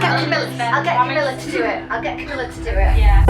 I'll get Camilla to do it. I'll get Camilla to do it. Yeah.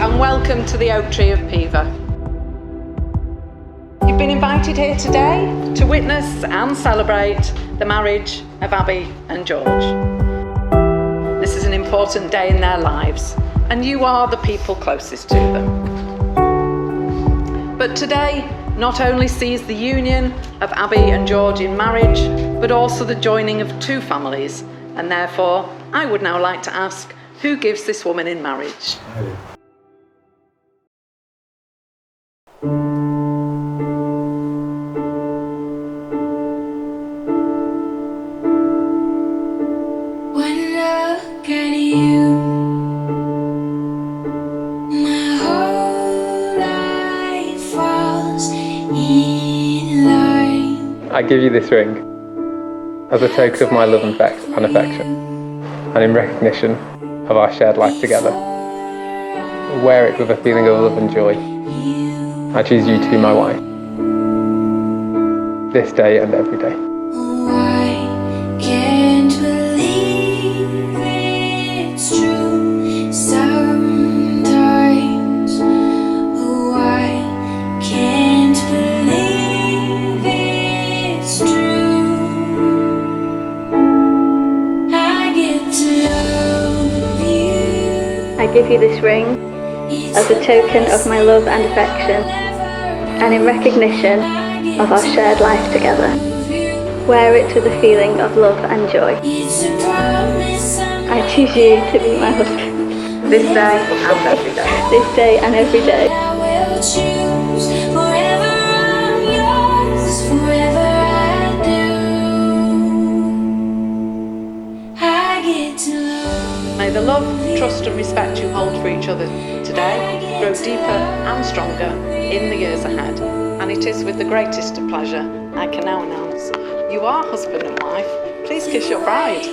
And welcome to the Oak Tree of Peover. You've been invited here today to witness and celebrate the marriage of Abbie and George. This is an important day in their lives, and you are the people closest to them. But today not only sees the union of Abbie and George in marriage, but also the joining of two families, and therefore I would now like to ask, who gives this woman in marriage? I give you this ring as a token of my love and affection, and in recognition of our shared life together. Wear it with a feeling of love and joy. I choose you to be my wife, this day and every day. I give you this ring as a token of my love and affection, and in recognition of our shared life together. Wear it with a feeling of love and joy. I choose you to be my husband. This day and every day. This day and every day. May the love, trust and respect you hold for each other today grow deeper and stronger in the years ahead. And it is with the greatest of pleasure I can now announce you are husband and wife. Please kiss your bride.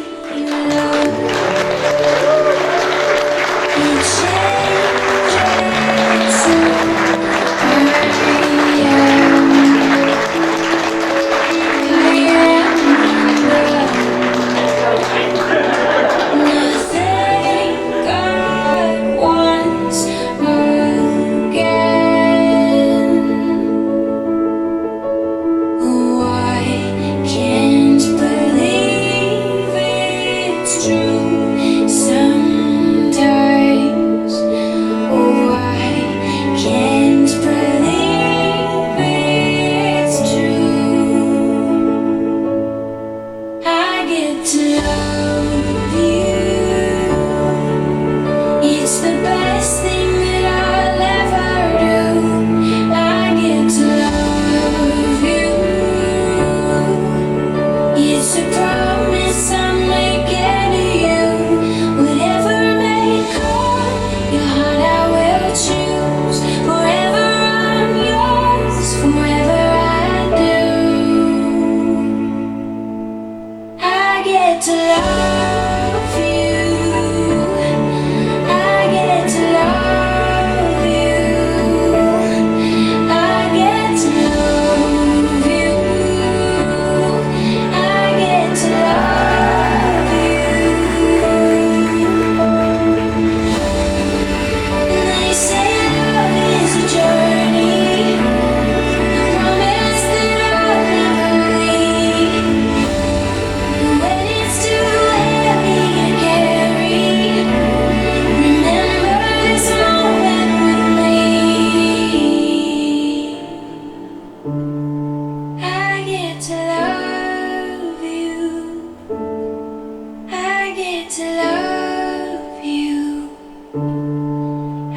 to love you.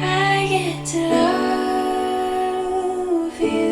I get to love you.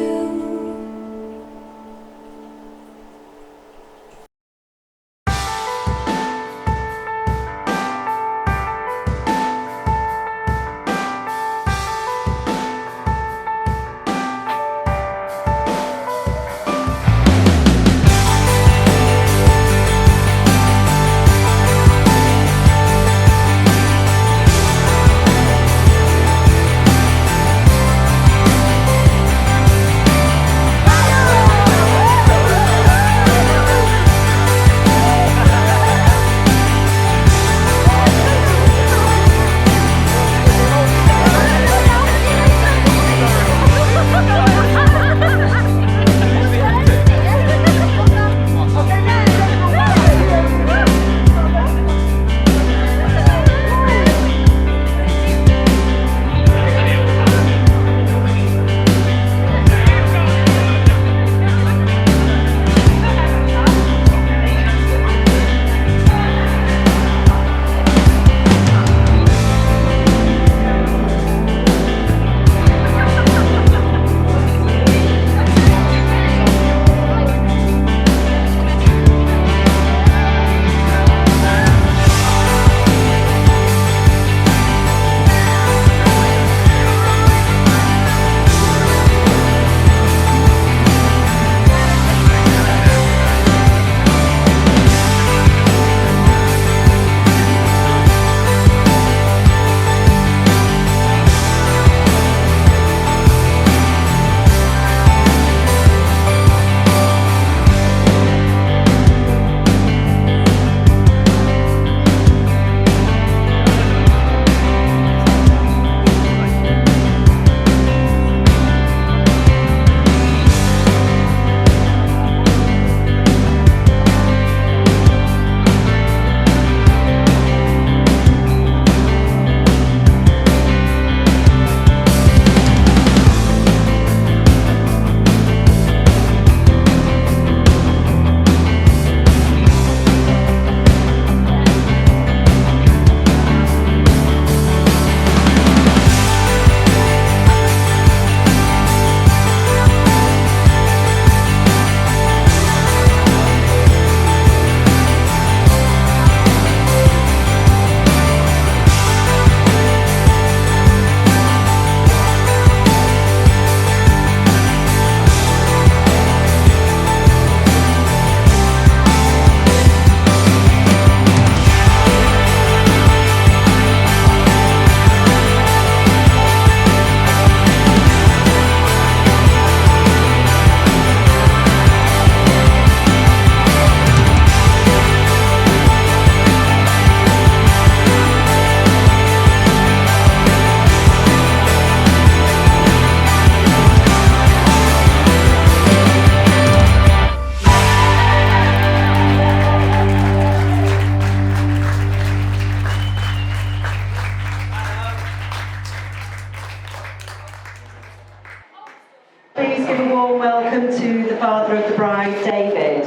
Please give a warm welcome to the father of the bride, David.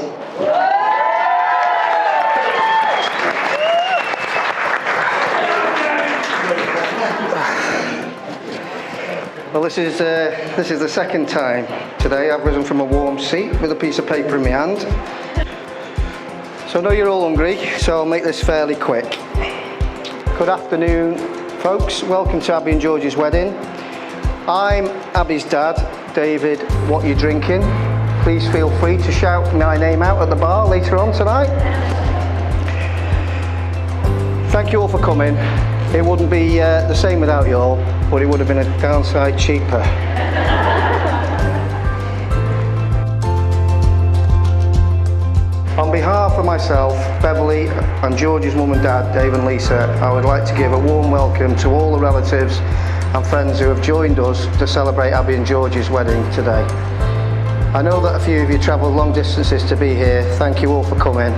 Well, this is the second time today I've risen from a warm seat with a piece of paper in my hand. So I know you're all hungry, so I'll make this fairly quick. Good afternoon, folks. Welcome to Abbie and George's wedding. I'm Abbie's dad, David. What you drinking? Please feel free to shout my name out at the bar later on tonight. Thank you all for coming. It wouldn't be the same without you all, but it would have been a downside cheaper. On behalf of myself, Beverly, and George's mum and dad, Dave and Lisa, I would like to give a warm welcome to all the relatives and friends who have joined us to celebrate Abbie and George's wedding today. I know that a few of you travelled long distances to be here. Thank you all for coming.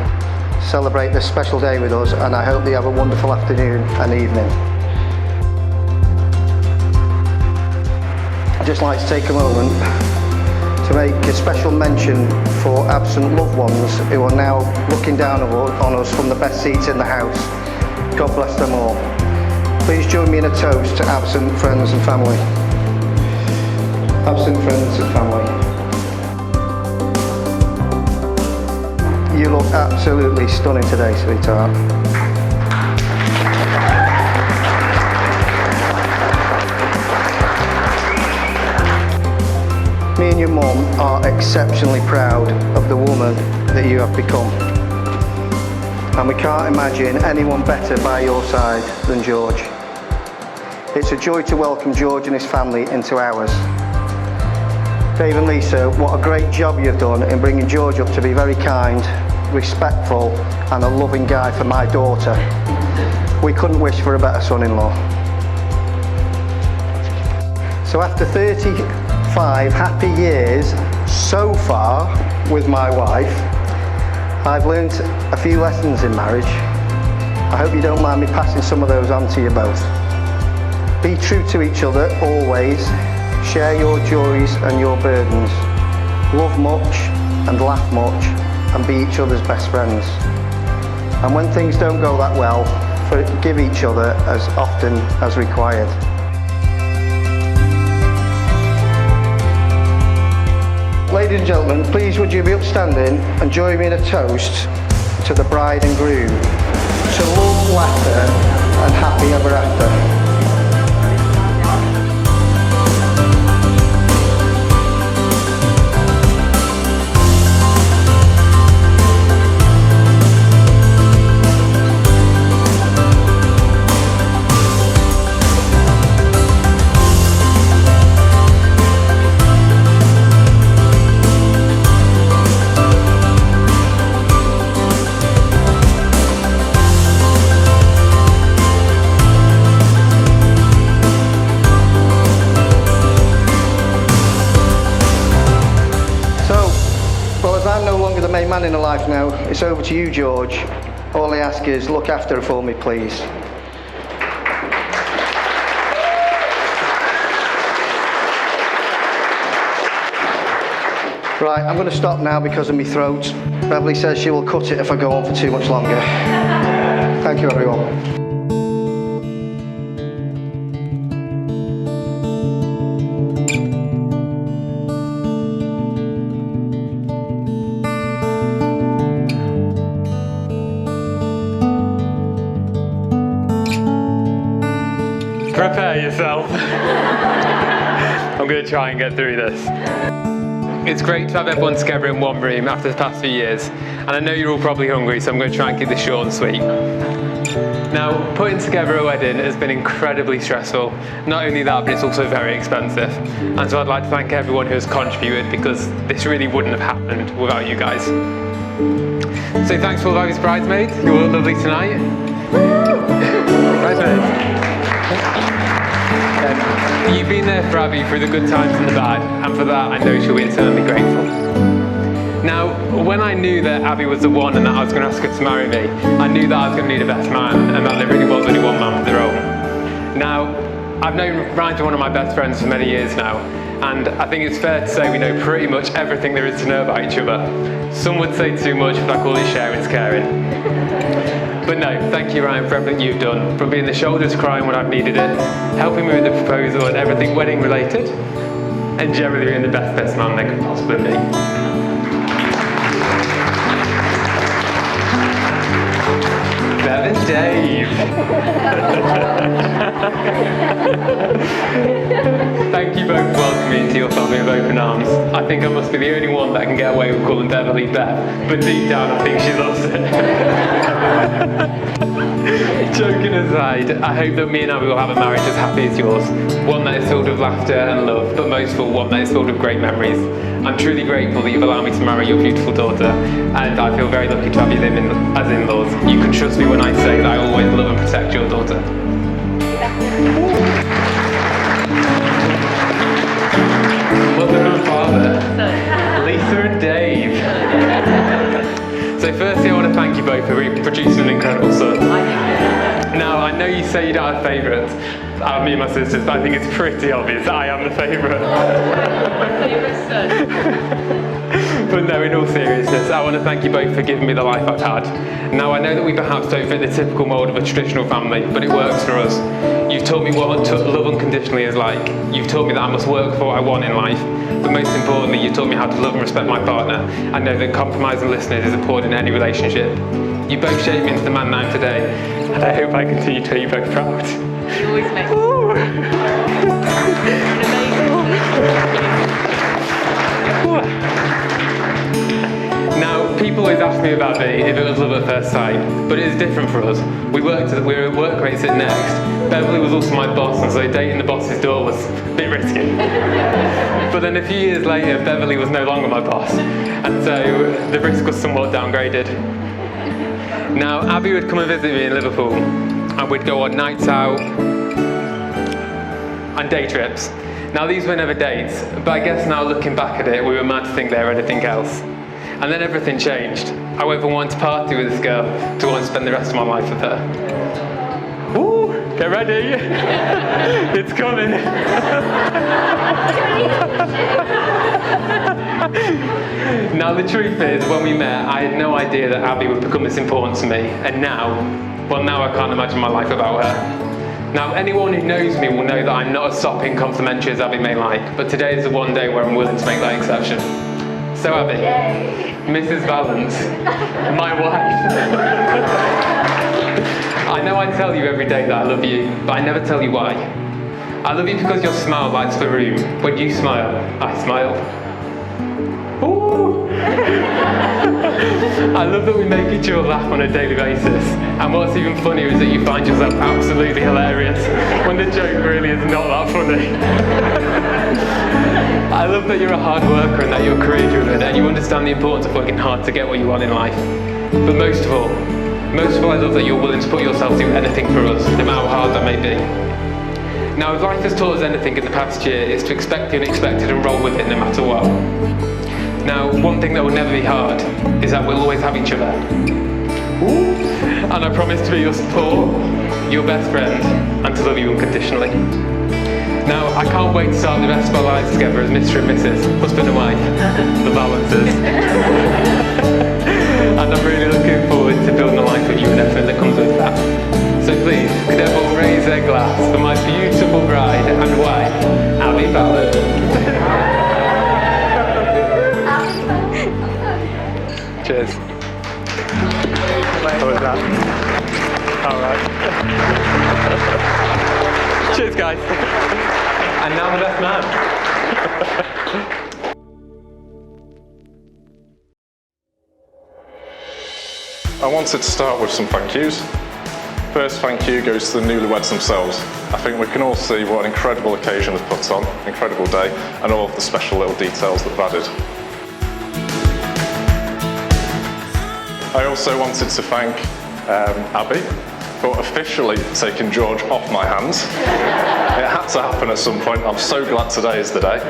Celebrate this special day with us, and I hope you have a wonderful afternoon and evening. I'd just like to take a moment to make a special mention for absent loved ones who are now looking down on us from the best seats in the house. God bless them all. Please join me in a toast to absent friends and family. Absent friends and family. You look absolutely stunning today, sweetheart. Me and your mum are exceptionally proud of the woman that you have become. And we can't imagine anyone better by your side than George. It's a joy to welcome George and his family into ours. Dave and Lisa, what a great job you've done in bringing George up to be very kind, respectful and a loving guy for my daughter. We couldn't wish for a better son-in-law. So after 35 happy years so far with my wife, I've learned a few lessons in marriage. I hope you don't mind me passing some of those on to you both. Be true to each other always. Share your joys and your burdens. Love much and laugh much and be each other's best friends. And when things don't go that well, forgive each other as often as required. Ladies and gentlemen, please would you be upstanding and join me in a toast to the bride and groom, to love, laughter and happy ever after. The main man in her life now, it's over to you, George. All I ask is look after her for me, please. Right, I'm going to stop now because of my throat. Beverly says she will cut it if I go on for too much longer. Thank you, everyone. Prepare yourself. I'm going to try and get through this. It's great to have everyone together in one room after the past few years, and I know you're all probably hungry, so I'm going to try and keep this short and sweet. Now, putting together a wedding has been incredibly stressful. Not only that, but it's also very expensive. And so I'd like to thank everyone who has contributed, because this really wouldn't have happened without you guys. So thanks to all those bridesmaids. You're all lovely tonight. Bridesmaids. You've been there for Abbie through the good times and the bad, and for that I know she'll be eternally grateful. Now, when I knew that Abbie was the one and that I was going to ask her to marry me, I knew that I was going to need a best man, and that there really was only one man for the role. Now, I've known Ryan's one of my best friends for many years now, and I think it's fair to say we know pretty much everything there is to know about each other. Some would say too much, but I call it sharing's caring. But no, thank you Ryan for everything you've done, from being the shoulder to cry when I've needed it, helping me with the proposal and everything wedding related, and generally being the best man they could possibly be. Bev and Dave. Thank you both for welcoming me into your family with open arms. I think I must be the only one that can get away with calling Beverly Bev, but deep down I think she loves it. Joking aside, I hope that me and Abbie will have a marriage as happy as yours. One that is filled with laughter and love, but most of all, one that is filled with great memories. I'm truly grateful that you've allowed me to marry your beautiful daughter, and I feel very lucky to have you live as in-laws. You can trust me when I say that I always love and protect your daughter. Mother and father, Lisa and Dave. So firstly, I want to thank you both for producing an incredible son. Now, I know you say you don't have favourites. Me and my sisters, but I think it's pretty obvious that I am the favourite. But no, in all seriousness, I want to thank you both for giving me the life I've had. Now, I know that we perhaps don't fit the typical mould of a traditional family, but it works for us. You've taught me what love unconditionally is like. You've taught me that I must work for what I want in life. But most importantly, you've taught me how to love and respect my partner. I know that compromise and listening is important in any relationship. You both shaped me into the man that I am today, and I hope I continue to make you both proud. You always make me. Now, people always ask me about Abbie if it was love at first sight, but it is different for us. We were workmates at Next. Beverly was also my boss, and so dating the boss's daughter was a bit risky. But then a few years later, Beverly was no longer my boss, and so the risk was somewhat downgraded. Now, Abbie would come and visit me in Liverpool, and we'd go on nights out, and day trips. Now, these were never dates, but I guess now looking back at it, we were mad to think they were anything else. And then everything changed. I went from wanting to party with this girl to wanting to spend the rest of my life with her. Woo! Get ready! It's coming! Now, the truth is, when we met, I had no idea that Abbie would become this important to me. And now I can't imagine my life without her. Now, anyone who knows me will know that I'm not as sopping complimentary as Abbie may like, but today is the one day where I'm willing to make that exception. So Abbie, Mrs. Valance, my wife. I know I tell you every day that I love you, but I never tell you why. I love you because your smile lights the room. When you smile, I smile. Ooh. I love that we make each other laugh on a daily basis. And what's even funnier is that you find yourself absolutely hilarious when the joke really is not that funny. I love that you're a hard worker and that you're career driven and you understand the importance of working hard to get what you want in life. But most of all, I love that you're willing to put yourself through anything for us, no matter how hard that may be. Now, if life has taught us anything in the past year, it's to expect the unexpected and roll with it no matter what. Now, one thing that will never be hard is that we'll always have each other. Ooh. And I promise to be your support, your best friend, and to love you unconditionally. Now, I can't wait to start the rest of our lives together as Mr. and Mrs. Husband and wife, the Valances. And I'm really looking forward to building a life with you and everything that comes with that. So please, could everyone raise their glass for my beautiful bride and wife, Abbie Valance. Cheers. How was that? All right. Cheers, guys. And now the best man. I wanted to start with some thank yous. First thank you goes to the newlyweds themselves. I think we can all see what an incredible occasion they've put on, incredible day, and all of the special little details that they've added. I also wanted to thank Abbie for officially taking George off my hands. It had to happen at some point. I'm so glad today is the day.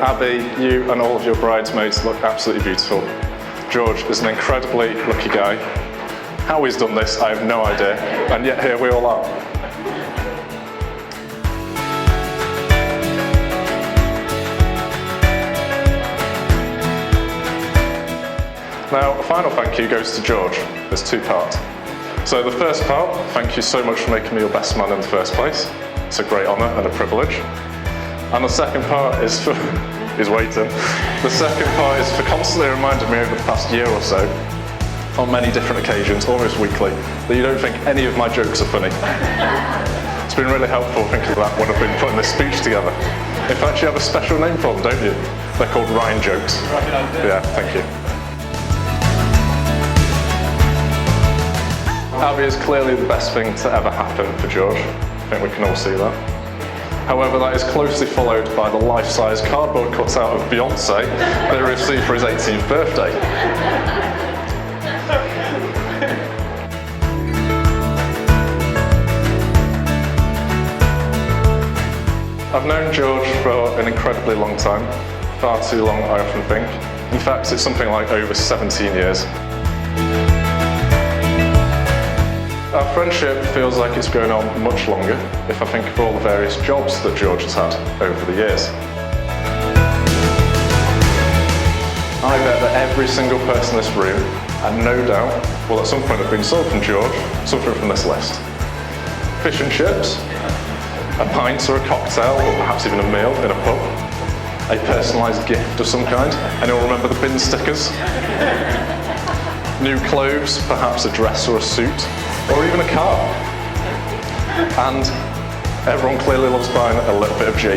Abbie, you and all of your bridesmaids look absolutely beautiful. George is an incredibly lucky guy. How he's done this, I have no idea, and yet here we all are. Now, a final thank you goes to George. There's two parts. So the first part, thank you so much for making me your best man in the first place. It's a great honour and a privilege. And the second part is for, he's waiting. The second part is for constantly reminding me over the past year or so, on many different occasions, almost weekly, that you don't think any of my jokes are funny. It's been really helpful thinking about when I've been putting this speech together. In fact, you have a special name for them, don't you? They're called Ryan jokes. Yeah, thank you. Abbie is clearly the best thing to ever happen for George. I think we can all see that. However, that is closely followed by the life-size cardboard cutout of Beyonce that he received for his 18th birthday. I've known George for an incredibly long time, far too long I often think. In fact, it's something like over 17 years. Our Our friendship feels like it's going on much longer if I think of all the various jobs that George has had over the years. I bet that every single person in this room, and no doubt, will at some point have been sold from George something from this list. Fish and chips, a pint or a cocktail, or perhaps even a meal in a pub, a personalised gift of some kind. Anyone remember the bin stickers? New clothes, perhaps a dress or a suit, or even a car. And everyone clearly loves buying a little bit of G.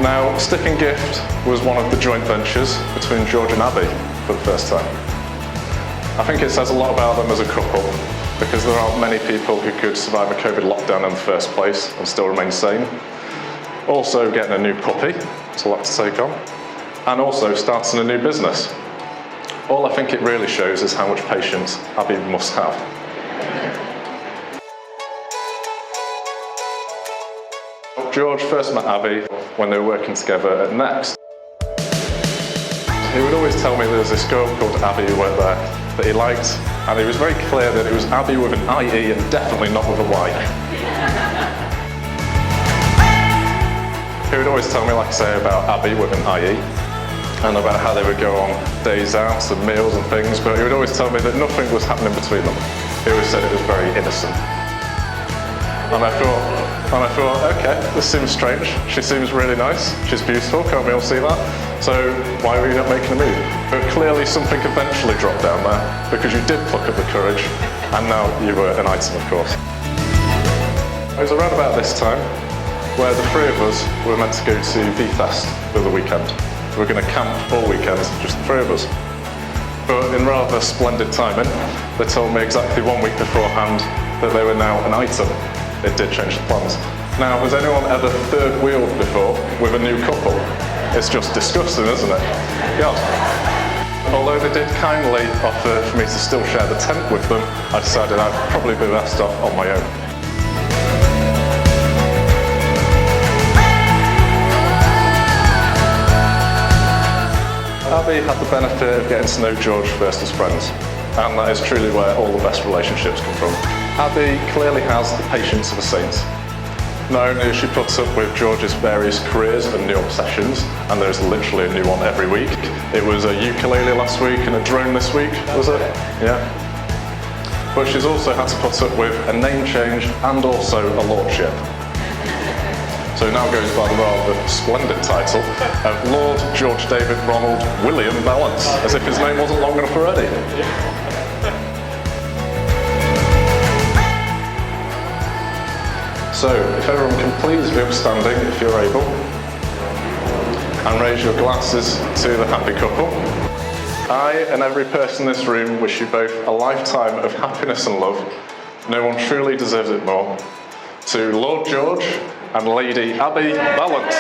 Now, Stick and Gift was one of the joint ventures between George and Abbie for the first time. I think it says a lot about them as a couple, because there aren't many people who could survive a COVID lockdown in the first place and still remain sane. Also getting a new puppy, it's a lot to take on, and also starting a new business. All I think it really shows is how much patience Abbie must have. George first met Abbie when they were working together at Next. He would always tell me there was this girl called Abbie who worked there that he liked, and he was very clear that it was Abbie with an IE and definitely not with a Y. He would always tell me, like I say, about Abbie with an IE, and about how they would go on days out and meals and things, but he would always tell me that nothing was happening between them. He always said it was very innocent. And I thought, okay, this seems strange. She seems really nice. She's beautiful, can't we all see that? So why were you not making a move? But clearly something eventually dropped down there, because you did pluck up the courage, and now you were an item, of course. It was around about this time where the three of us were meant to go to V-Fest for the weekend. We were going to camp all weekend, just the three of us. But in rather splendid timing, they told me exactly 1 week beforehand that they were now an item. It did change the plans. Now, has anyone ever third-wheeled before with a new couple? It's just disgusting, isn't it? God. Although they did kindly offer for me to still share the tent with them, I decided I'd probably be best off on my own. Abbie had the benefit of getting to know George first as friends, and that is truly where all the best relationships come from. Abbie clearly has the patience of a saint. Not only has she put up with George's various careers and new obsessions, and there's literally a new one every week. It was a ukulele last week and a drone this week, was it? Yeah. But she's also had to put up with a name change and also a lordship. So now goes by the rather splendid title of Lord George David Ronald William Balance, as if his name wasn't long enough already. So, if everyone can please be upstanding if you're able, and raise your glasses to the happy couple. I and every person in this room wish you both a lifetime of happiness and love. No one truly deserves it more. To Lord George and Lady Abbie Balance.